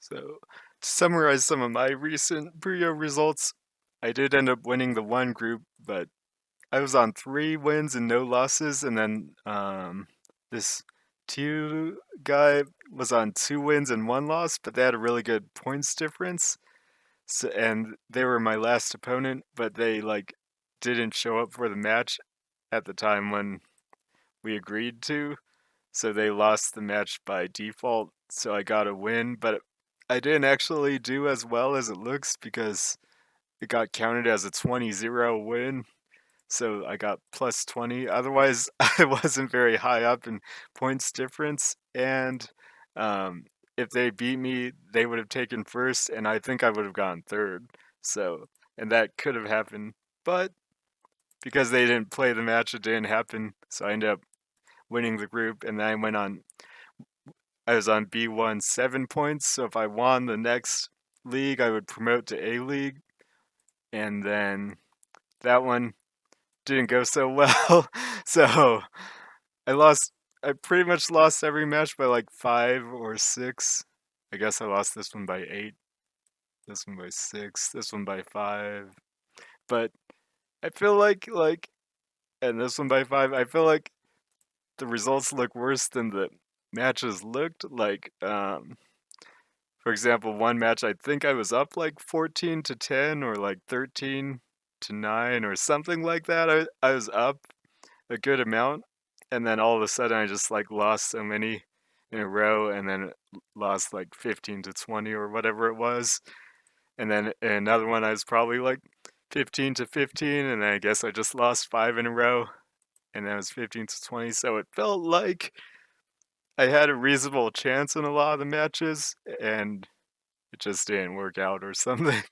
So, to summarize some of my recent Puyo results, I did end up winning the one group, but I was on 3 wins and no losses, and then this two guy was on 2 wins and 1 loss, but they had a really good points difference. So, and they were my last opponent, but they like didn't show up for the match at the time when we agreed to. So they lost the match by default. So I got a win, but I didn't actually do as well as it looks because it got counted as a 20-0 win. So I got plus 20. Otherwise, I wasn't very high up in points difference. And um, if they beat me, they would have taken first, and I think I would have gone third. So, and that could have happened. But because they didn't play the match, it didn't happen. So I ended up winning the group, and then I was on B1 7 points. So if I won the next league, I would promote to A League, and then that one didn't go so well. So I lost. I pretty much lost every match by like 5 or 6. I guess I lost this one by 8, this one by 6, this one by 5. But I feel like, and this one by 5. I feel like the results look worse than the matches looked. Like, for example, one match I think I was up like 14-10 or like 13-9 or something like that. I was up a good amount, and then all of a sudden I just like lost so many in a row, and then lost like 15-20 or whatever it was, and then another one I was probably like 15-15, and then I guess I just lost 5 in a row, and then it was 15-20. So it felt like I had a reasonable chance in a lot of the matches, and it just didn't work out or something.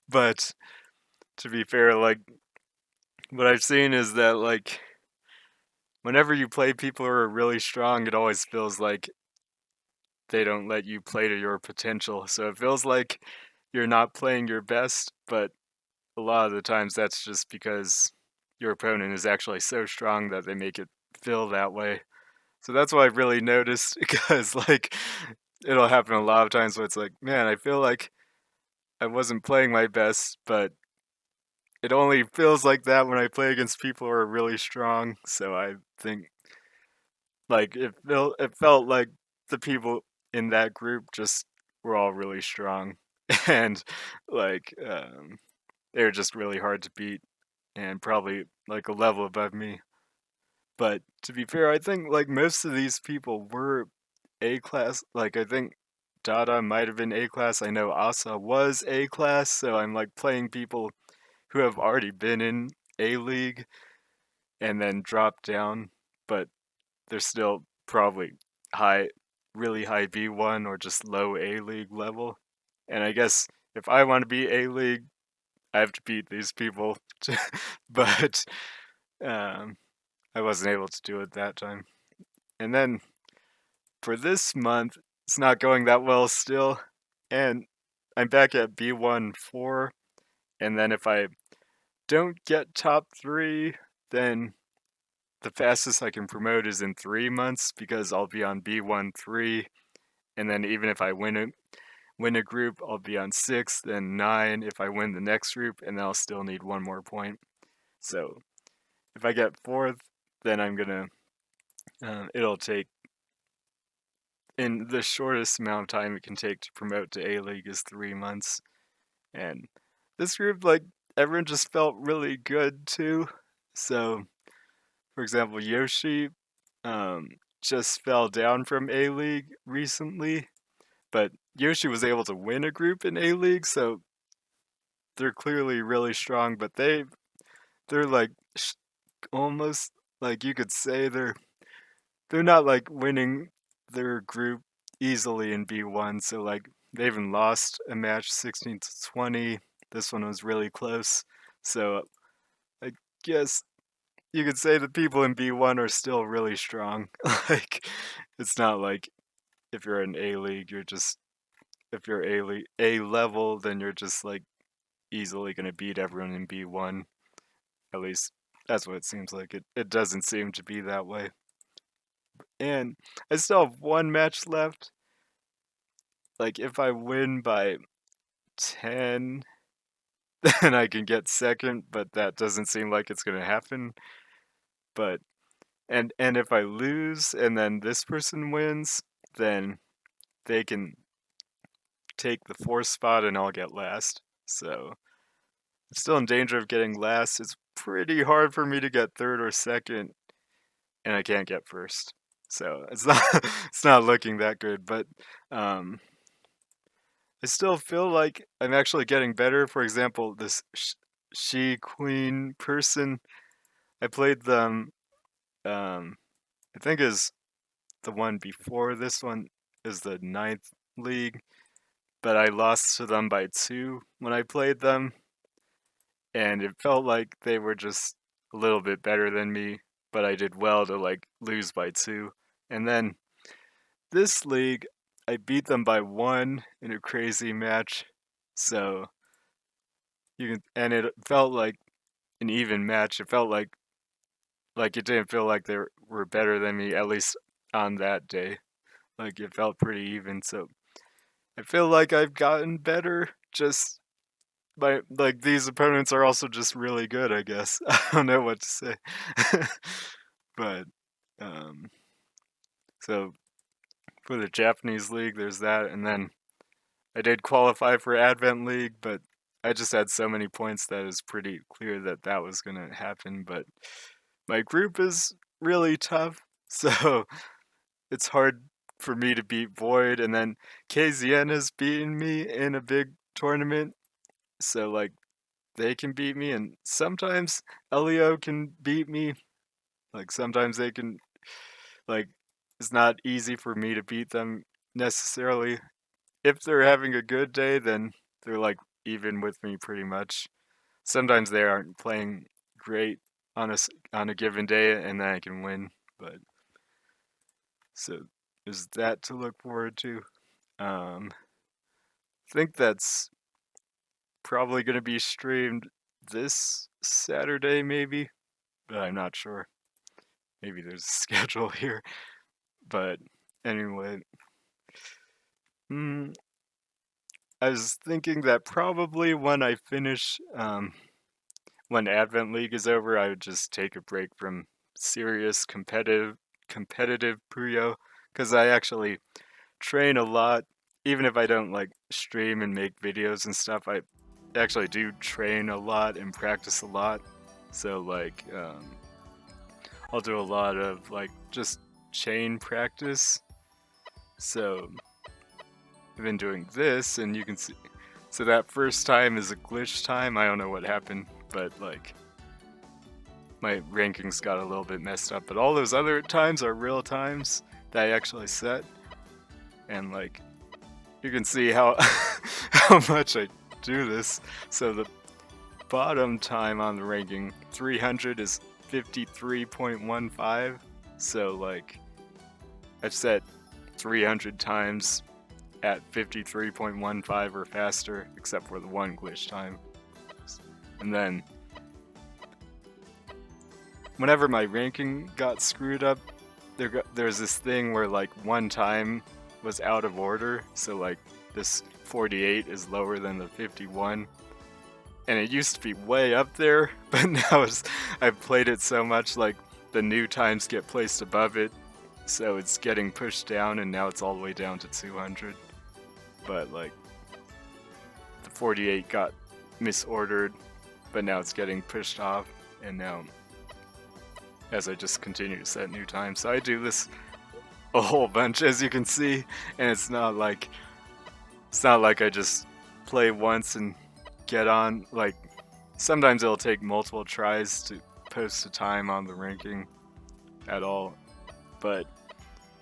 But to be fair, like what I've seen is that like whenever you play people who are really strong, it always feels like they don't let you play to your potential. So it feels like you're not playing your best, but a lot of the times that's just because your opponent is actually so strong that they make it feel that way. So that's what I've really noticed because like it'll happen a lot of times where it's like, man, I feel like I wasn't playing my best, but it only feels like that when I play against people who are really strong. So I think like it felt like the people in that group just were all really strong and like they were just really hard to beat and probably like a level above me. But to be fair, I think like most of these people were A class. Like I think Dada might have been A class. I know Asa was A class, so I'm like playing people who have already been in A League and then dropped down, but they're still probably high, really high B1 or just low A League level. And I guess if I want to be A League, I have to beat these people. But um, I wasn't able to do it that time. And then for this month, it's not going that well still. And I'm back at B1 4. And then if I don't get top 3, then the fastest I can promote is in 3 months because I'll be on B1 3. And then even if I win a group, I'll be on 6, then 9 if I win the next group, and then I'll still need one more point. So if I get fourth, then I'm gonna it'll take in the shortest amount of time it can take to promote to A League is 3 months. And this group, like everyone just felt really good too. So for example, Yoshi um, just fell down from A League recently, but Yoshi was able to win a group in A League, so they're clearly really strong. But they're like almost like you could say they're not like winning their group easily in B1. So like they even lost a match 16-20. This one was really close. So I guess you could say the people in B1 are still really strong. Like it's not like if you're in A League, you're just if you're A level, then you're just like easily gonna beat everyone in B1. At least that's what it seems like. It doesn't seem to be that way. And I still have one match left. like if I win by 10, then I can get second, but that doesn't seem like it's gonna happen. But and if I lose and then this person wins, then they can take the fourth spot and I'll get last. So I'm still in danger of getting last. It's pretty hard for me to get third or second, and I can't get first. So it's not it's not looking that good, but um, I still feel like I'm actually getting better. For example, this she queen person, I played them. Um, I think is the one before this one is the ninth league, but I lost to them by 2 when I played them, and it felt like they were just a little bit better than me, but I did well to like lose by 2. And then this league, I beat them by 1 in a crazy match. So you can, and it felt like an even match. It felt like it didn't feel like they were better than me, at least on that day. Like it felt pretty even. So I feel like I've gotten better. Just my like these opponents are also just really good, I guess. I don't know what to say. But um so for the Japanese league there's that, and then I did qualify for Advent League, but I just had so many points that it was pretty clear that that was going to happen, but my group is really tough. So it's hard for me to beat Void, and then KZN has beaten me in a big tournament. So like they can beat me, and sometimes Elio can beat me. Like sometimes they can, like it's not easy for me to beat them necessarily. If they're having a good day, then they're like even with me pretty much. Sometimes they aren't playing great on a given day, and then I can win. But so there's that to look forward to. I think that's probably going to be streamed this Saturday, maybe, but I'm not sure. Maybe there's a schedule here. But anyway, hmm, I was thinking that probably when I finish, when Advent League is over, I would just take a break from serious competitive Puyo, because I actually train a lot. Even if I don't like stream and make videos and stuff, I actually do train a lot and practice a lot. So like, I'll do a lot of like just chain practice. So I've been doing this, and you can see. So that first time is a glitch time. I don't know what happened, but like my rankings got a little bit messed up. But all those other times are real times that I actually set, and like you can see how how much I do this. So the bottom time on the ranking 300 is 53.15. So like I've set 300 times at 53.15 or faster, except for the one glitch time. And then whenever my ranking got screwed up, there's this thing where like one time was out of order, so like this 48 is lower than the 51, and it used to be way up there, but now I've played it so much, like the new times get placed above it, so it's getting pushed down, and now it's all the way down to 200. But like the 48 got misordered, but now it's getting pushed off, and now as I just continue to set new times. So I do this a whole bunch, as you can see, and it's not like I just play once and get on. Like sometimes it'll take multiple tries to post a time on the ranking at all, but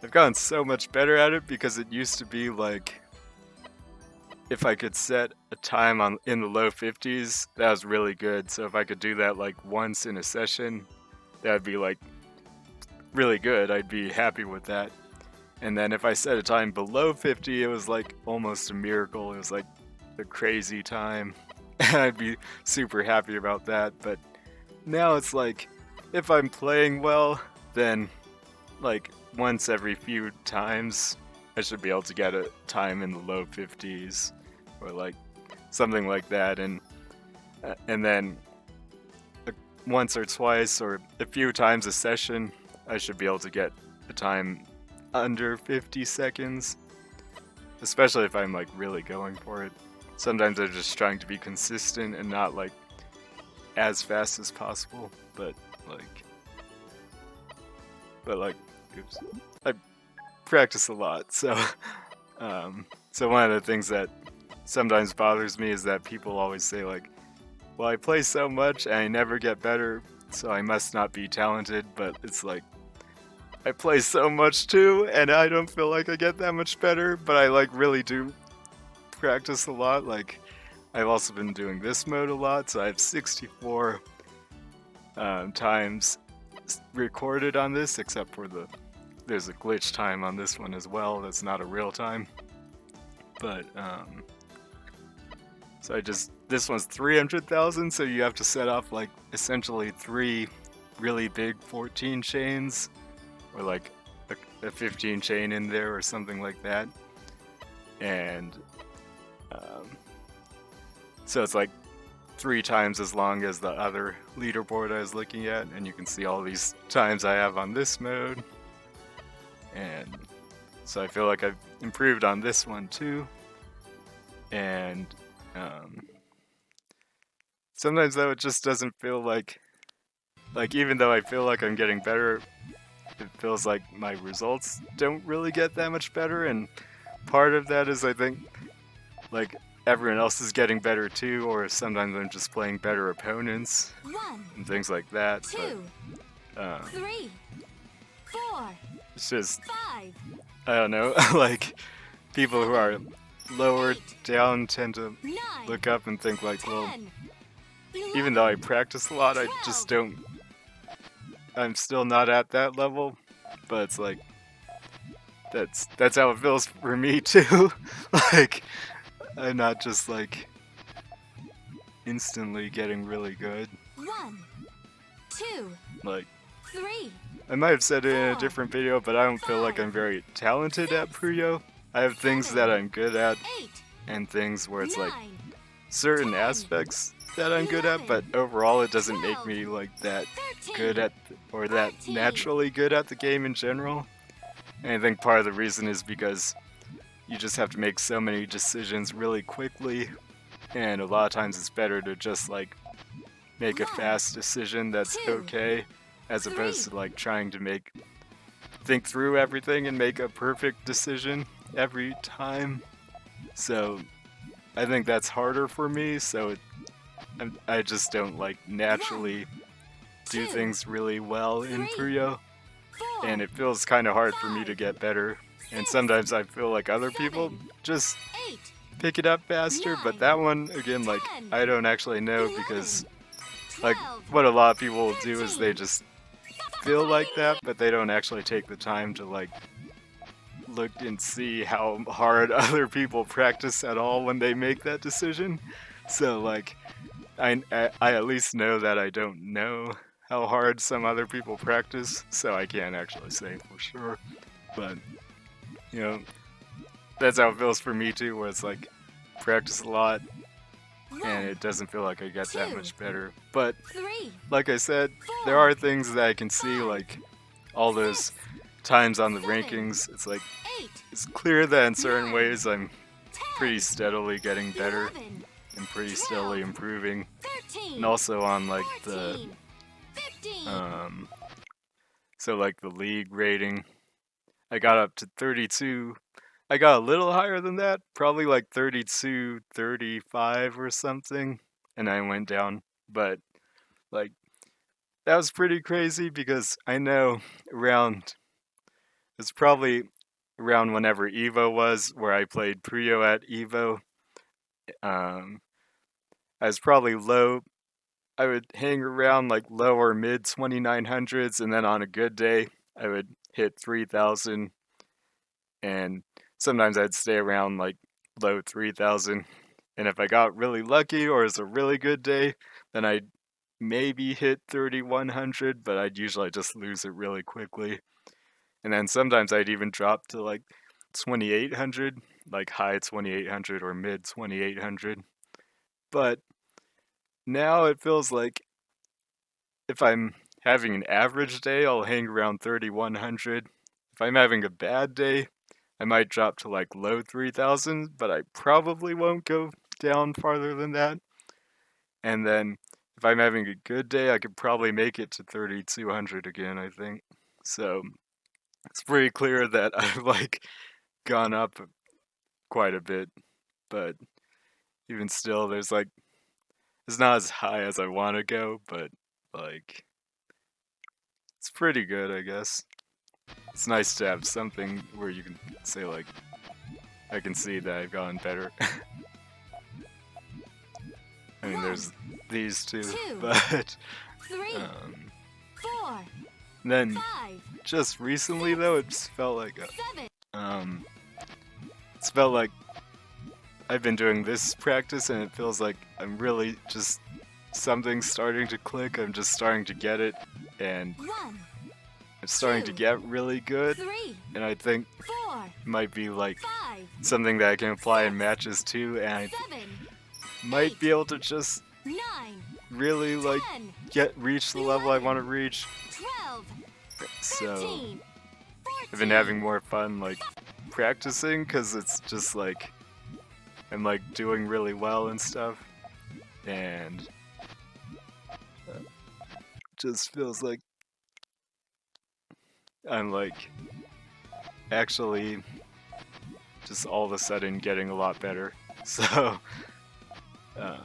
I've gotten so much better at it, because it used to be like if I could set a time in the low 50s, that was really good. So if I could do that like once in a session, that would be like really good. I'd be happy with that. And then if I set a time below 50, it was like almost a miracle. It was like a crazy time. And I'd be super happy about that. But now it's like, if I'm playing well, then like once every few times, I should be able to get a time in the low 50s or like something like that, and then once or twice or a few times a session, I should be able to get a time under 50 seconds, especially if I'm like really going for it. Sometimes I'm just trying to be consistent and not like as fast as possible, but like, oops, I practice a lot, so so one of the things that sometimes bothers me is that people always say like, well, I play so much and I never get better, so I must not be talented, but it's like, I play so much too, and I don't feel like I get that much better, but I like really do practice a lot. Like, I've also been doing this mode a lot, so I have 64 times recorded on this, except for there's a glitch time on this one as well. That's not a real time, but so this one's 300,000, so you have to set off like essentially 3 really big 14 chains, or like a 15 chain in there or something like that, and so it's like 3 times as long as the other leaderboard I was looking at, and you can see all these times I have on this mode, and so I feel like I've improved on this one too, and sometimes though it just doesn't feel like even though I feel like I'm getting better, it feels like my results don't really get that much better, and part of that is I think like everyone else is getting better too, or sometimes I'm just playing better opponents and things like that. But 3, 4, it's just 5, I don't know, like people who are lower down tend to 9, look up and think like, well, 10, even though I practice a lot, I just don't. I'm still not at that level, but it's like that's how it feels for me too. Like, I'm not just like instantly getting really good. 1, 2, Like, 3, I might have said it in a different video, but I don't feel like I'm very talented at Puyo. I have things that I'm good at 8, and things where it's 9, like certain 10, aspects that I'm good at, but overall it doesn't make me like that 13, good at or that 14. naturally good at the game in general. And I think part of the reason is because you just have to make so many decisions really quickly, and a lot of times it's better to just like make a fast decision that's okay, as opposed to like trying to think through everything and make a perfect decision every time. So I think that's harder for me, so I just don't like naturally do things really well in Puyo, and it feels kind of hard for me to get better. And sometimes I feel like other people just 8, pick it up faster, but that one, again, like, I don't actually know, because like what a lot of people will do is they just feel like that, but they don't actually take the time to like look and see how hard other people practice at all when they make that decision. So like I at least know that I don't know how hard some other people practice, so I can't actually say for sure. But you know, that's how it feels for me too, where it's like practice a lot and it doesn't feel like I get that much better. But 3, like I said, there are things that I can see, like all those times on the rankings. It's like 8, it's clear that in certain 9, ways I'm 10, pretty steadily getting better 11, and pretty steadily improving. 13, And also on like the 14, 15, so like the league rating, I got up to 32. I got a little higher than that, probably like 32, 35 or something, and I went down. But like that was pretty crazy, because I know around it's probably around whenever Evo was, where I played Puyo at Evo. Um, I was probably low. I would hang around like low or mid 2900s, and then on a good day, I would hit 3000, and sometimes I'd stay around like low 3000. And if I got really lucky or it was a really good day, then I'd maybe hit 3100, but I'd usually just lose it really quickly. And then sometimes I'd even drop to like 2800, like high 2800 or mid 2800. But now it feels like if I'm having an average day, I'll hang around 3100. If I'm having a bad day, I might drop to like low 3000, but I probably won't go down farther than that. And then if I'm having a good day, I could probably make it to 3200 again, I think. So it's pretty clear that I've like gone up quite a bit, but even still, there's like, it's not as high as I want to go, but like, it's pretty good, I guess. It's nice to have something where you can say, like, I can see that I've gotten better. I mean, there's these two, but 3, um, 4, then 5, just recently though, it's felt like 7. it's felt like I've been doing this practice, and it feels like I'm really just something's starting to click. I'm just starting to get it, and 1, it's starting to 2, get really good. 3, And I think 4, it might be like 5, something that I can apply in matches too, and I 7, might be able to just 9, really like 10, reach the level I want to reach. 12, So 13, I've been 14. having more fun like practicing because it's just like I'm like doing really well and stuff, and just feels like I'm like actually just all of a sudden getting a lot better. So um,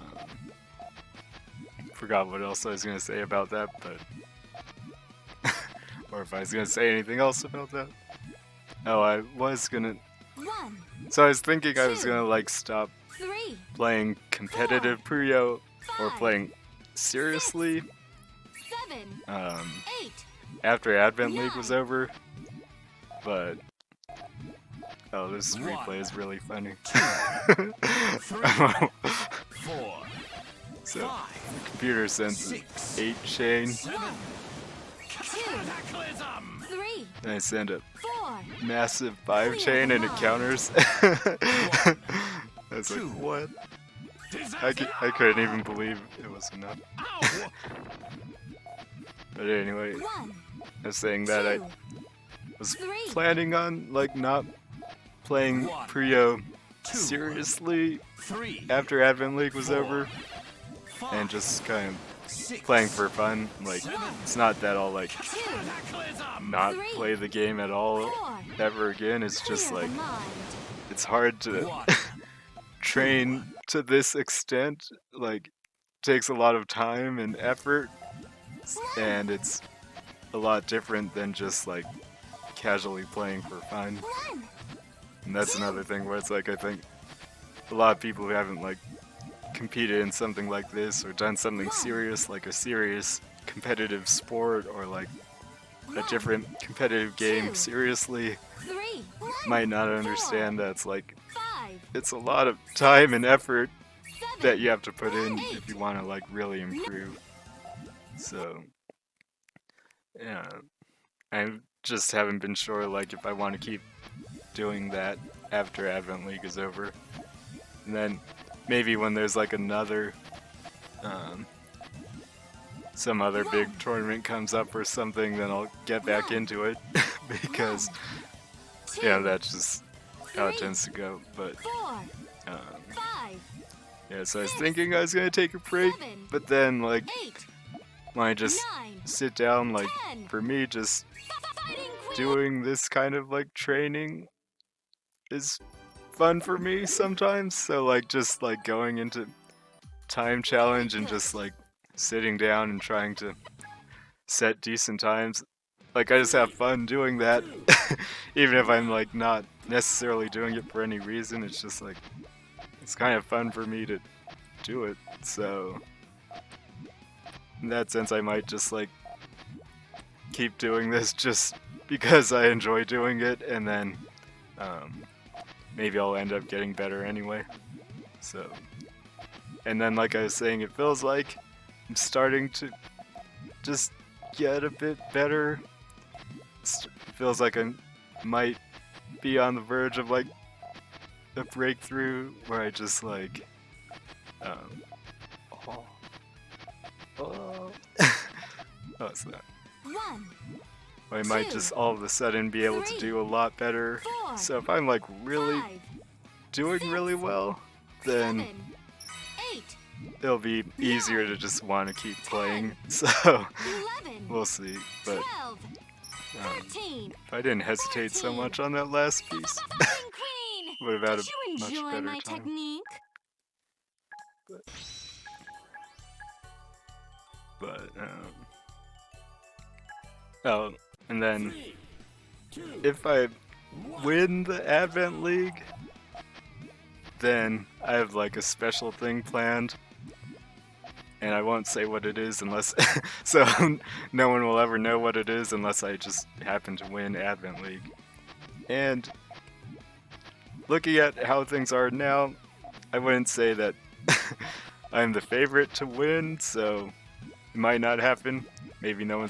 forgot what else I was gonna say about that, but or if I was gonna say anything else about that. Oh, I was gonna. 1, So I was thinking I was gonna like stop 3, playing competitive Puyo or 5, playing seriously 7, um, 8, after Advent League was 9. over, but oh, this replay is really funny. 4, So 5, computer sends an 6, 8 chain, 7. 2, Cataclysm! 3, and I send a 4, massive 5 chain and it counters. I was like, Two. what? Disaster! I couldn't even believe it was enough. Ow! But anyway, 1, I was saying that I 2, was 3, planning on like not playing One, Puyo 2, seriously 3, after Advent League was 4, over, 5, and just kind of 6, playing for fun. Like, it's not that I'll like 2, Cataclysm! not 3, play the game at all 4. ever again. It's just Clear like the mind. it's hard to 1, train to this extent. Like, takes a lot of time and effort, and it's a lot different than just like casually playing for fun. 1, And that's another thing where it's like I think a lot of people who haven't like competed in something like this or done something serious like a serious competitive sport or like a different competitive game seriously 3, might not understand that it's like 5, it's a lot of time and effort 7, that you have to put in if you want to like really improve. So yeah, I just haven't been sure like if I want to keep doing that after Advent League is over. And then maybe when there's like another um, some other big tournament comes up or something, then I'll get back into it because 2, yeah, that's just how it 3, tends to go. But 4, um, 5, yeah, so I was thinking I was gonna take a break, 7, but then like 8, when I just 9, sit down, like 10. for me, just Fighting Queen. doing this kind of like training is fun for me sometimes. So like just like going into time challenge and just like sitting down and trying to set decent times. Like I just have fun doing that. Even if I'm like not necessarily doing it for any reason, it's just like it's kind of fun for me to do it. So in that sense I might just like keep doing this just because I enjoy doing it, and then maybe I'll end up getting better anyway. So, and then like I was saying, it feels like I'm starting to just get a bit better. It feels like I might be on the verge of like a breakthrough where I just like oh, oh. Oh, it's not. 1, I might 2, just all of a sudden be able to 3, do a lot better. 4, So if I'm like really 5, doing 6, really well, then 7, 8, it'll be easier 9, to just want to keep playing. 10, So 11, we'll see. But 12, um, 13. if I didn't hesitate so 14. much on that last piece, Fighting Queen! would have had Did a you much enjoy better my time. technique? But oh, and then if I win the Advent League, then I have like a special thing planned, and I won't say what it is unless so no one will ever know what it is unless I just happen to win Advent League. And looking at how things are now, I wouldn't say that I'm the favorite to win, so it might not happen. Maybe no one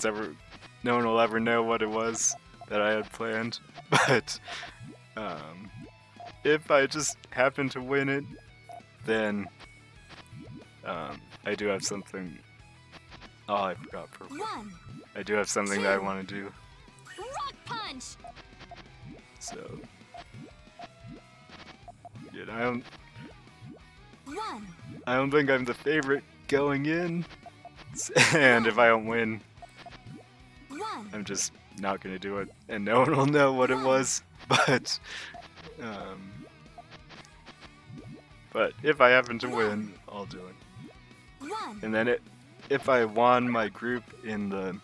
will ever know what it was that I had planned. But if I just happen to win it, then I do have something. Oh, I forgot purple. 1, I do have something that I want to do. rock punch! So, yeah, I don't 1, think I'm the favorite going in. And if I don't win, 1, I'm just not gonna do it, and no one will know what it was. Um, but if I happen to win, I'll do it. 1, And then if I won my group in the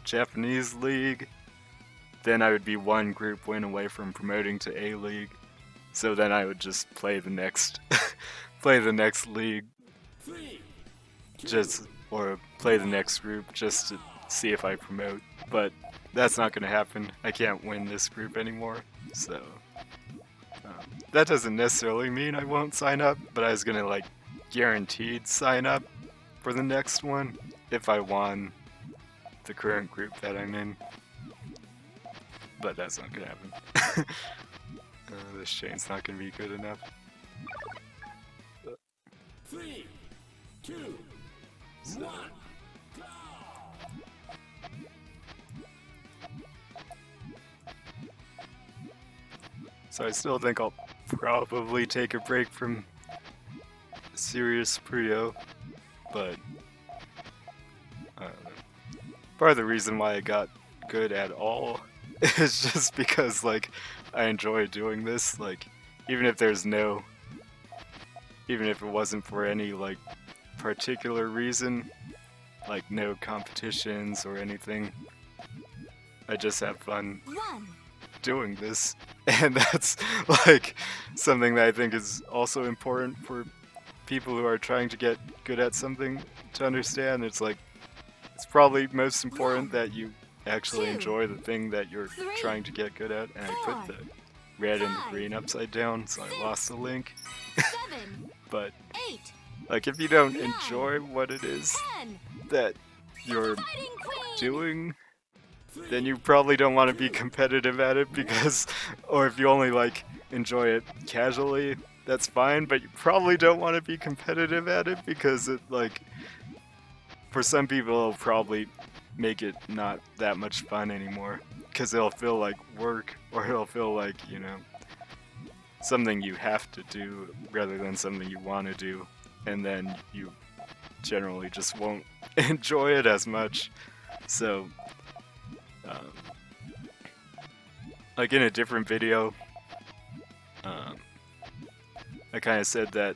Japanese league, then I would be one group win away from promoting to A League. So then I would just play the next league, or play the next group just to see if I promote. But that's not going to happen. I can't win this group anymore. So that doesn't necessarily mean I won't sign up, but I was going to like guaranteed sign up for the next one if I won the current group that I'm in. But that's not going to happen. This chain's not going to be good enough. 3, 2, 1. So I still think I'll probably take a break from serious Puyo, but part of the reason why I got good at all is just because like I enjoy doing this. Like even if it wasn't for any like particular reason, like no competitions or anything, I just have fun 1, doing this. And that's like something that I think is also important for people who are trying to get good at something to understand. It's like it's probably most important that you actually enjoy the thing that you're trying to get good at. And I put the red and the green upside down, so I lost the link. 7, But 8, like if you don't enjoy what it is 10. that you're Fighting Queen! doing, then you probably don't want to be competitive at it because, or if you only like enjoy it casually, that's fine, but you probably don't want to be competitive at it because it like, for some people it'll probably make it not that much fun anymore because it'll feel like work, or it'll feel like, you know, something you have to do rather than something you want to do, and then you generally just won't enjoy it as much. So like in a different video, I kind of said that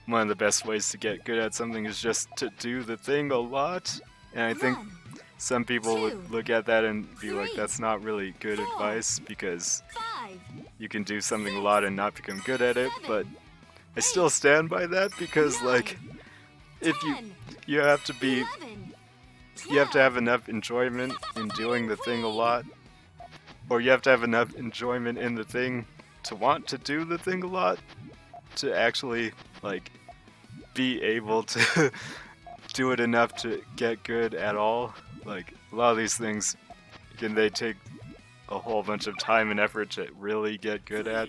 one of the best ways to get good at something is just to do the thing a lot, and I think 1, some people would look at that and be like, 3, that's not really good 4, advice because 5, you can do something a lot and not become good at it. 7, But I still stand by that because like if 10, you have to be 11, you have to 12. have enough enjoyment in doing the thing a lot, or you have to have enough enjoyment in the thing to want to do the thing a lot to actually like be able to do it enough to get good at all. Like a lot of these things, they take a whole bunch of time and effort to really get good at.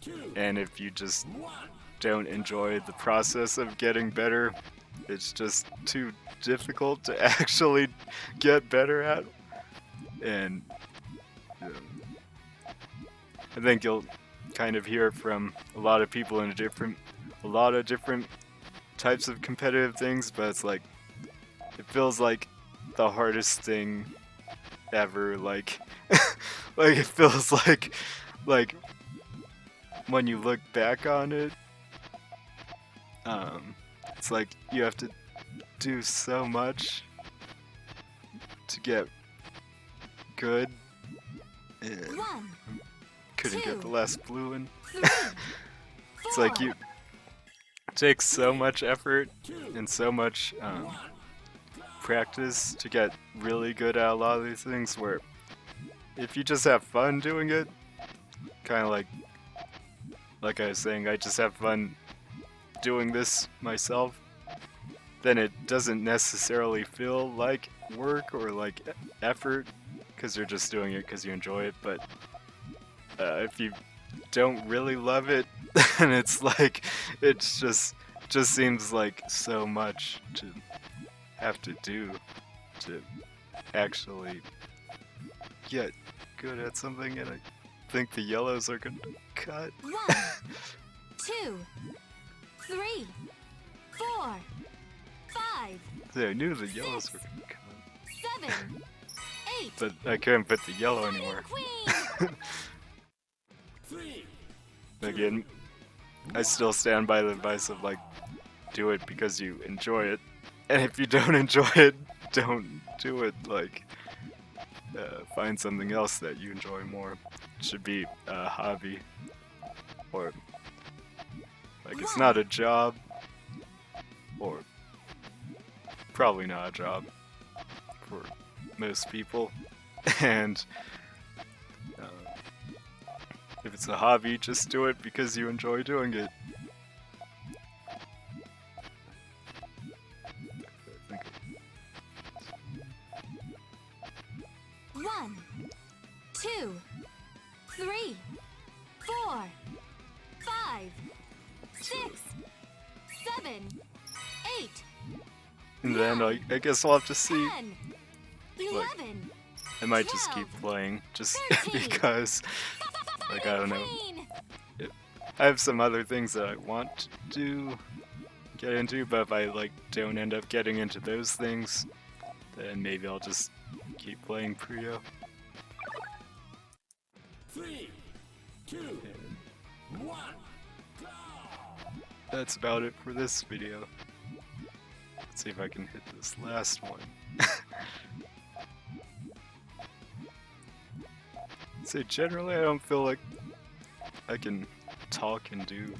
2, And if you just 1. don't enjoy the process of getting better, it's just too difficult to actually get better at. And I think you'll kind of hear from a lot of people in a lot of different types of competitive things, but it's like it feels like the hardest thing ever. Like, like it feels like when you look back on it, it's like you have to do so much to get good. And 1, couldn't get the 2, last blue one. 3, It's like 4. you it takes so much effort and so much practice to get really good at a lot of these things. Where if you just have fun doing it, kind of like I was saying, I just have fun doing this myself, then it doesn't necessarily feel like work or like effort because you're just doing it because you enjoy it. But if you don't really love it, then it's like it's just seems like so much to have to do to actually get good at something. And I think the yellows are gonna cut. 1, 2, 3, 4, 5, See, I knew the yellows were gonna cut, 7, 8. but I couldn't put the yellow Diamond anywhere. Queen. 3, Again, I still stand by the advice of like, do it because you enjoy it, and if you don't enjoy it, don't do it. Like, find something else that you enjoy more. It should be a hobby, or like it's not a job, or probably not a job for most people, and if it's a hobby, just do it because you enjoy doing it. I think 1, 2, 3, 4, 5, 6, 7, 8, and then I guess I'll have to see. 10, 11. I might just keep playing, just 13. because, like, I don't know. Queen. I have some other things that I want to get into, but if I like don't end up getting into those things, then maybe I'll just keep playing Puyo. 3, 2, And 1. that's about it for this video. Let's see if I can hit this last one. So generally, I don't feel like I can talk and do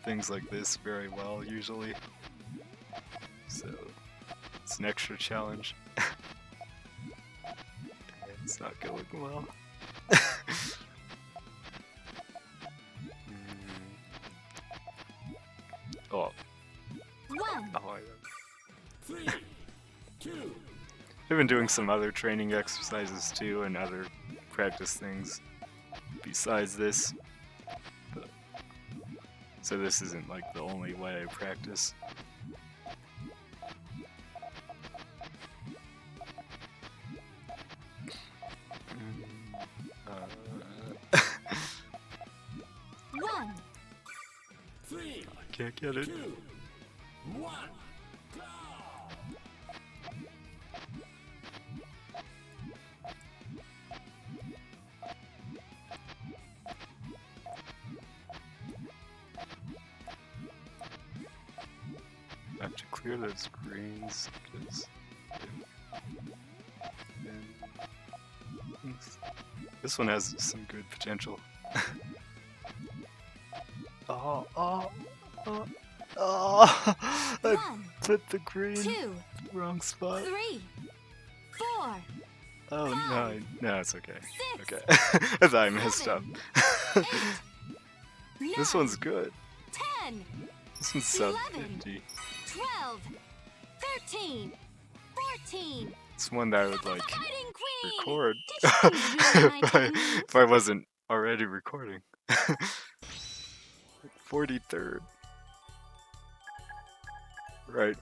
things like this very well usually. So it's an extra challenge. It's not going well. Oh, 1, oh, I 3, 2, I've been doing some other training exercises too and other practice things besides this. But, so this isn't like the only way I practice. Uh, 1, 3, I can't get it. 2, 1. Go! I have to clear those greens because this one has some good potential. Oh, I 1, put the green 2, wrong spot. 3, 4, Oh no, five, no, it's okay. 6, Okay, I thought I messed up. 8, This 9, one's good. 10, This one's sub 11. 50. 12, 13, 14, It's one that I would like Fighting Queen! record Did you really like it? if I wasn't already recording. 43rd. Right.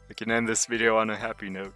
I can end this video on a happy note.